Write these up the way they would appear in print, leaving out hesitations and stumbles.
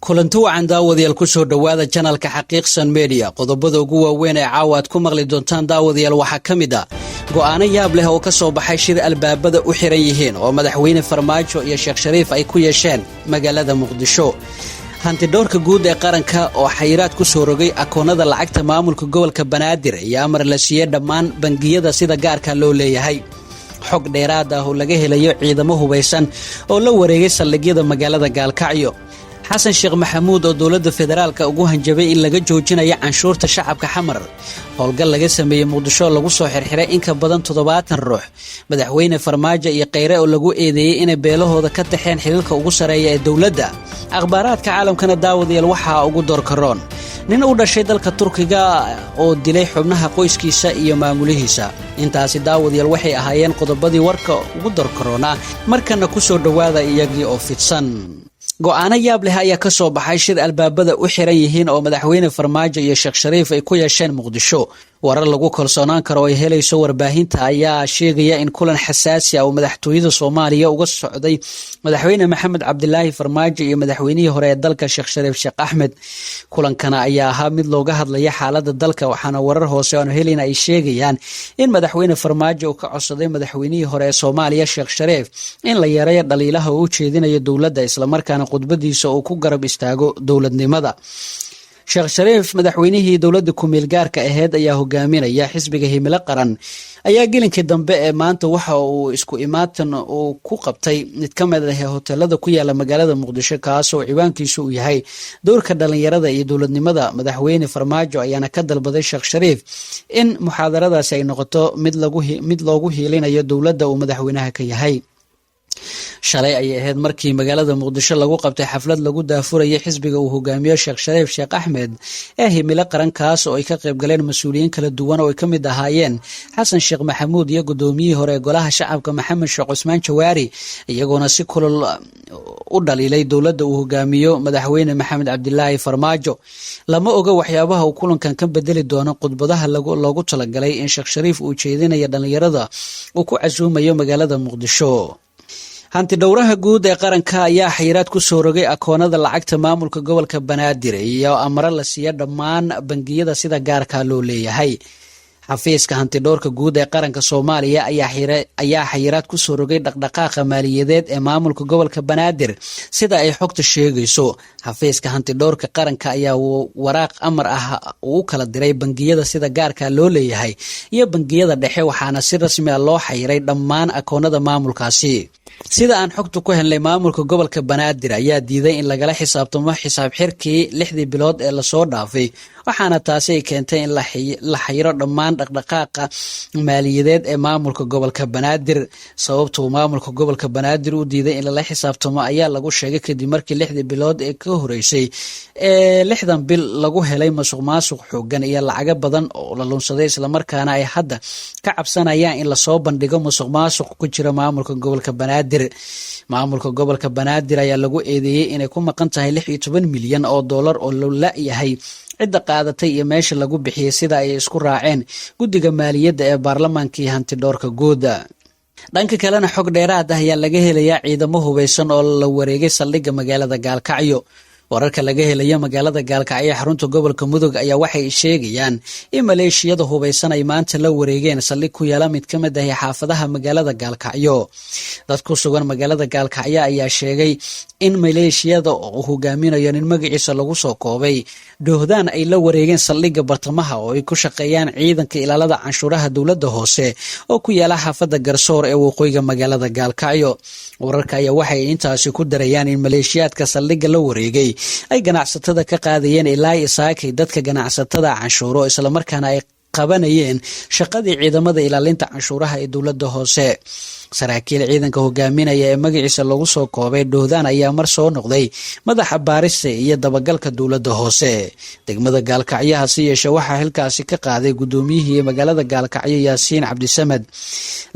kulanti wacan daawadayaal ku soo dhawaada channelka xaqiiqsan media qodobada ugu waaweyn ee caawa aad ku maqli doontaan daawadayaal waxaa ka mid ah go'aano yaab leh oo ka soo baxay shir albaabada u xiran yihiin oo madaxweyne Farmaajo iyo Sheikh Shariif ay ku yeesheen magaalada Muqdisho hanti dhowrka guud ee qaranka oo xayiraad ku soo rogay akoonada lacagta maamulka gobolka Banaadir iyo amar la siiyay dhammaan bangiyada sida gaarka loo leeyahay xog dheeraad ah oo laga helayo ciidamo hubeysan oo la wareegay saldhigyada magaalada Gaalkacyo Xasan Sheikh Maxamuud oo dowladda federaalka ugu hanjabay in laga joojinayo canshuurta shacabka xamar howlgal laga sameeyay Muqdisho lagu soo xirxiray in ka badan 70 ruux madaxweyne Farmaajo iyo Kheyre oo lagu eedeeyay in beelahooda ka taxeen xililka ugu sareeya ee dowladda akhbaaraadka caalamkana daawadayaal waxa ugu doorkaroon nin u dhashay dalka Turkiga oo dilay xubnaha qoyskiisa iyo maamulihiisa intaasi daawadayaal waxay ahaayeen qodobadii warka ugu doorkaroona markana ku soo dhawaada iyagii oo fidsan go'aano yaab leh ayaa ka soo baxay shir albaabada u xiran yihiin oo madaxweyne Farmaajo iyo Sheikh Shariif ay ku yeesheen Muqdisho warar lagu kalsoonaan karo ay helayso warbaahinta ayaa sheegaya in kulan xasaasi ah oo madaxtooyada Soomaaliya uga socday madaxweyne Maxamed Cabdilaahi Farmaajo iyo madaxweynihii hore ee dalka Sheikh Shariif Sheikh Axmed kulankana ayaa ahaa mid looga hadlaya xaaladda dalka waxaana warar hoose oo helin ay sheegayaan in madaxweyne Farmaajo uu ka codsaday madaxweynihii hore ee Soomaaliya Sheikh Shariif in la yareeyo dhaliilaha uu jeedinayo dowladda isla markaana qodbadiisa uu ku garab istaago dowladnimada Sheikh Shariif madaxweynihii dowladda ku meel gaarka ahayd ayaa hogaaminaya xisbiga himilo qaran ayaa gelinkii dambe ee maanta waxa uu isku imaatan uu ku qabtay mid ka mid ah hoteelada ku yaala magaalada Muqdisho kaas oo ciwaankiisu uu yahay doorka dhalinyarada iyo dowladnimada madaxweyne Farmaajo ayaana ka dalbaday Sheikh Shariif in muxaadaradaasi ay noqoto mid loogu hiilinayo dowladda uu madaxweynaha ka yahay shalay ay ahayd markii magaalada Muqdisho lagu qabtay xaflad lagu daafurayay xisbiga uu hogaamiyo Sheikh Shariif Sheikh Axmed ee himilo qarankaas oo ay ka qayb galeen mas'uuliyiin kala duwan oo ay ka mid ahaayeen Xasan Sheikh Maxamuud iyo gudoomiyihii hore golaha shacabka Maxamed Sheikh Cusmaan Jawaari iyagoona si kulul u dhaliilay dowladda uu hogaamiyo madaxweyne Maxamed Cabdilaahi Farmaajo lama oga waxyaabaha uu kulankan ka bedeli doono qodbadaha loogu talagalay in Sheikh Shariif uu jeedinayo dhalinyarada uu ku casuumayo magaalada Muqdisho hanti dhowraha guud ee qaranka ayaa xayiraad ku soo rogay akoonada lacagta maamulka gobolka Banaadir iyo amar la siiyay dhammaan bangiyada sida gaarka loo leeyahay xafiiska hanti dhowrka guud ee qaranka Soomaaliya ayaa xayiraad ku soo rogay dhaqdhaqaaqa maaliyadeed ee maamulka gobolka Banaadir sida ay xogta sheegayso xafiiska hanti dhowrka qaranka ayaa waraaq amar ah uu kala diray bangiyada sida gaarka loo leeyahay iyo bangiyada dhexe waxaana si rasmi ah loo xayiray dhammaan akoonada maamulkaasi sida aan xogta ku helnay maamulka gobolka Banaadir ayaa diiday in lagala xisaabtamo xisaab xirkii 6 bilood ee la soo dhaafay waxaana taasi ay keentay in la xayiro dhammaan dhaqdhaqaaqa maaliyadeed ee maamulka gobolka Banaadir sababtoo maamulka gobolka Banaadir uu diiday in la xisaabtamo ayaa lagu sheegay kadib markii 6 bilood ee ka horeysay 60 bil lagu helay masuq xoogan iyo lacag badan oo la lunsaday isla markaana ay hadda ka cabsanayaan in la soo bandhigo masuq ku jira maamulka gobolka Banaadir maamulka gobolka Banaadir ayaa lagu eedeeyay inay ku maqan tahay 16 milyan oo dollar oo la yahay cidda qaadatay iyo meesha lagu bixiyay sida ay isku raaceen guddiga maaliyadda ee baarlamaankii hanti dhowrka guud dhanka kalena xog dheeraad ah ayaa laga helayaa ciidamo hubeysan oo la wareegay saldhigga magaalada Gaalkacyo wararka laga helayo magaalada Gaalkacyo xarunta gobolka Mudug ayaa waxay sheegayaan in maleeshiyada hubeysan ay maanta la wareegeen saldhig ku yaala mid ka mid ah xaafadaha magaalada Gaalkacyo dad ku sugan magaalada Gaalkacyo ayaa sheegay in maleeshiyada uu hogaaminayo nin magaciisa lagu soo koobay doohdaan ay la wareegeen saldhigga bartamaha oo ay ku shaqeeyaan ciidanka ilaalada canshuuraha dowladda hoose oo ku yaala xaafada Garsoor ee waqooyiga magaalada Gaalkacyo wararka ayaa waxay intaasi ku darayaan in maleeshiyaadka saldhigga la wareegay ay ganacsatada ka qaadayeen ilaa isaakay dadka ganacsatada canshuuro isla markaana ay qabanayeen shaqadii ciidamada ilaalinta canshuuraha ee dowladda hoose saraakiil ciidanka hogaaminaya ee magaciisa lagu soo koobay doohdaan ayaa mar soo noqday madaxa baarista iyo dabagalka dowladda hoose degmada Gaalkacyo si yeeshe waxa halkaasi ka qaaday gudoomiyihii magaalada Gaalkacyo Yaasiin Cabdisamed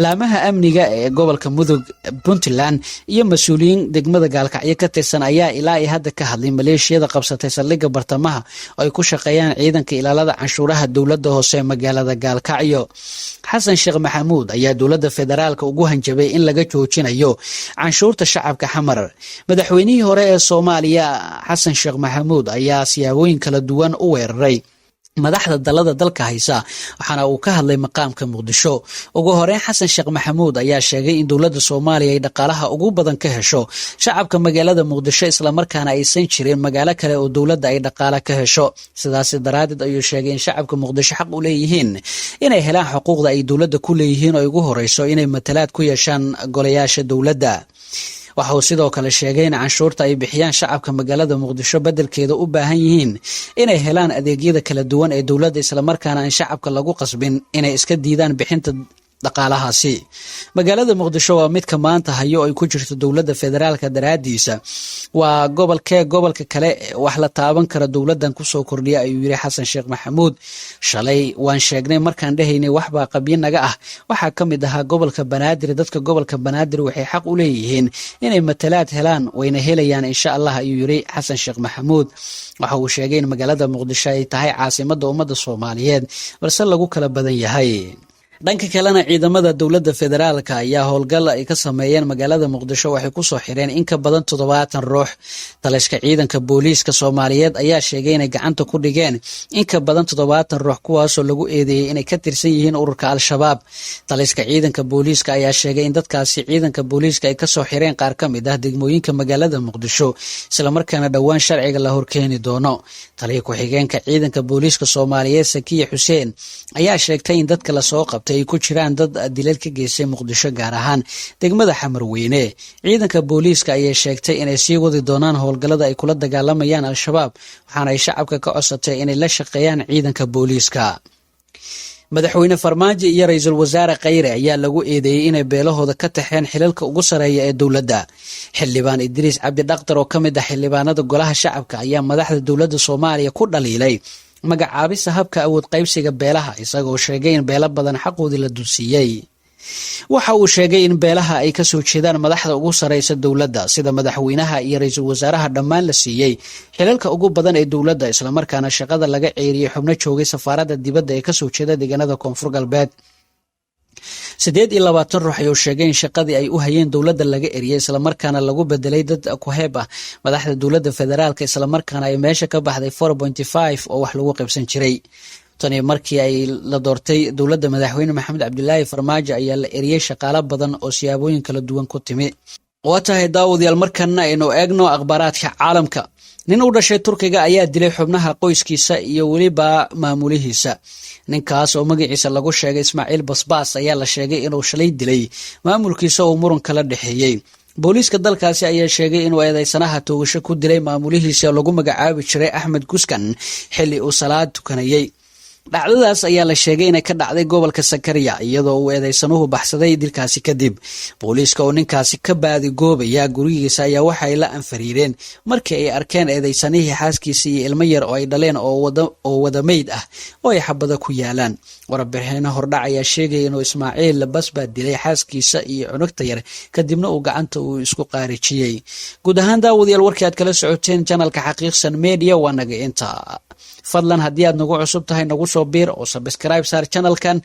laamaha amniga ee gobolka Mudug Puntland iyo mas'uuliyiin degmada Gaalkacyo ka tirsan ayaa ilaa hadda ka hadlay maleeshiyada qabsatay saldhigga bartamaha oo ay ku shaqeeyaan ciidanka ilaalada canshuuraha dowladda hoose magaalada Gaalkacyo. Xasan Sheikh Maxamuud ayaa dowladda federaalka ugu hanjabay in laga joojinayo canshuurta shacabka xamar. Madaxweynihii hore ee Soomaaliya Xasan Sheikh Maxamuud ayaa siyaabooyin kala duwan u weeraray madaxda dalada dalka haysa, waxaana uu ka hadlay maqaamka Muqdisho. Ugu horeyn Xasan Sheikh Maxamuud ayaa sheegay in dowladda Soomaaliya ay dhaqaalaha ugu badan ka hesho shacabka magaalada Muqdisho, isla markaana aysan jirin magaalo kale oo dowladda ay dhaqaale ka hesho. Sidaas daraadeed ayuu sheegay in shacabka Muqdisho xaq u leeyihiin inay helaan xuquuqda ay dowladda ku leeyihiin oo ugu horeyso inay matalaad ku yeeshaan golayaasha dowladda. Waxa uu sidoo kale sheegay in canshuurta ay bixiyaan shacabka magaalada Muqdisho bedelkeeda u baahan yihiin inay helaan adeegyada kala duwan ee dowladda, isla markaana aan shacabka lagu qasbin inay iska diidaan bixinta dhaqaalahaasi. Magaalada Muqdisho waa mid ka maanta hayo ay ku jirto dowladda federaalka daraadiisa. Waa gobolka kale wax la taaban kara dowladdan ku soo kordhiya, ayuu yiri Xasan Sheikh Maxamuud. Shalay waan sheegnay markaan dhahaynay waxbaa qabyo naga ah, waxaa ka mid ahaa gobolka Banaadir. Dadka gobolka Banaadir waxay xaq u leeyihiin inay matalaad helaan, wayna helayaan insha Allah, ayuu yiri Xasan Sheikh Maxamuud. Waxa uu sheegay in magaalada Muqdisho ay tahay caasimadda ummadda Soomaaliyeed, balse lagu kala badan yahay. Dhanka kalena ciidamada dowladda federaalka ayaa howlgal ay ka sameeyeen magaalada Muqdisho waxay ku soo xireen in ka badan 70 ruux. Taliska ciidanka booliiska Soomaaliyeed ayaa sheegay inay gacanta ku dhigeen in ka badan 70 ruux kuwaasoo lagu eedeeyay inay ka tirsan yihiin ururka Al-Shabaab. Taliska ciidanka booliiska ayaa sheegay in dadkaasi ciidanka booliiska ay ka soo xireen qaar ka mid ah degmooyinka magaalada Muqdisho, isla markaana dhawaan sharciga la horkeeni doono. Taliye ku-xigeenka ciidanka booliiska Soomaaliyeed Sakiye Xuseen ayaa sheegtay in dadka la soo qabtay ay ku jiraan dad dilal ka geystay Muqdisho, gaar ahaan degmada Xamarweyne. Ciidanka booliiska ayaa sheegtay inay sii wadi doonaan howlgallada ay kula dagaalamayaan Al-Shabaab, waxaana ay shacabka ka codsatay inay la shaqeeyaan ciidanka booliiska. Madaxweyne Farmaajo iyo Ra'iisul Wasaare Khayre ayaa lagu eedeeyay inay beelahooda ka taxeen xilalka ugu sareeya ee dowladda. Xildhibaan Idriis Cabdi Dhaqtar oo ka mid ah xildhibaanada golaha shacabka ayaa madaxda dowladda Soomaaliya ku dhaliilay magacaabista habka awood qaybsiga beelaha, isagoo sheegay in beelo badan xaqoodii la dulsiiyey. Waxa uu sheegay in beelaha ay ka soo jeedaan madaxda ugu sareysa dowladda sida madaxweynaha iyo ra'iisul wasaaraha dhammaan la siiyey xilalka ugu badan ee dowladda, isla markaana shaqada laga ceeriyay xubno joogay safaaradda dibadda ee ka soo jeeda deegaanada Koonfur Galbeed. 28 ruux ayuu sheegay in shaqadii ay u hayeen dowladda laga eriyay, isla markaana lagu bedelay dad ku heeb ah madaxda dowladda federaalka, isla markaana ay meesha ka baxday 4.5 oo wax lagu qaybsan jiray. Tani markii ay la doortay dowladda madaxweyne Maxamed Cabdullaahi Farmaajo ayaa la eriyay shaqaale badan oo siyaabooyin kala duwan ku timi. Waa tahay daawadayaal, markana aynu eegno akhbaaraadka caalamka. Nin u dhashay Turkiga ayaa dilay xubnaha qoyskiisa iyo weliba maamulihiisa. Ninkaas oo magaciisa lagu sheegay Ismaaciil Basbaas ayaa la sheegay inuu shalay dilay maamulkiisa oo muran kala dhaxeeyay. Booliiska dalkaasi ayaa sheegay inuu eedeysanaha toogasho ku dilay maamulihiisa lagu magacaabi jiray Axmed Guskan xilli uu salaad tukanayay. Dhacdadaas ayaa la sheegay inay ka dhacday gobolka Sakariya, iyadoo uu eedeysanuhu baxsaday dilkaasi kadib. Booliiska oo ninkaasi ka baadi goobaya gurigiisa ayaa waxay la anfariireen markii ay arkeen eedeysanihii xaaskiisa iyo ilmo yar oo ay dhaleen oo wada meyd ah oo ay xabada ku yaalaan. Warbixino hordhac ayaa sheegay inuu Ismaaciil Basbaas dilay xaaskiisa iyo cunugta yar, kadibna uu gacanta uu isku qaarijiyay. Guud ahaan daawadayaal, warkii aad kala socoteen channelka Xaqiiqsan Media waa naga inta. Fadlan haddii aad nagu cusub tahay nagu soo biir oo subscribe saar channelkan,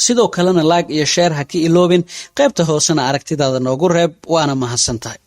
sidoo kalena like iyo share ha ka iloobin, qaybta hoosena aragtidaada noogu reeb, waana mahadsantahay.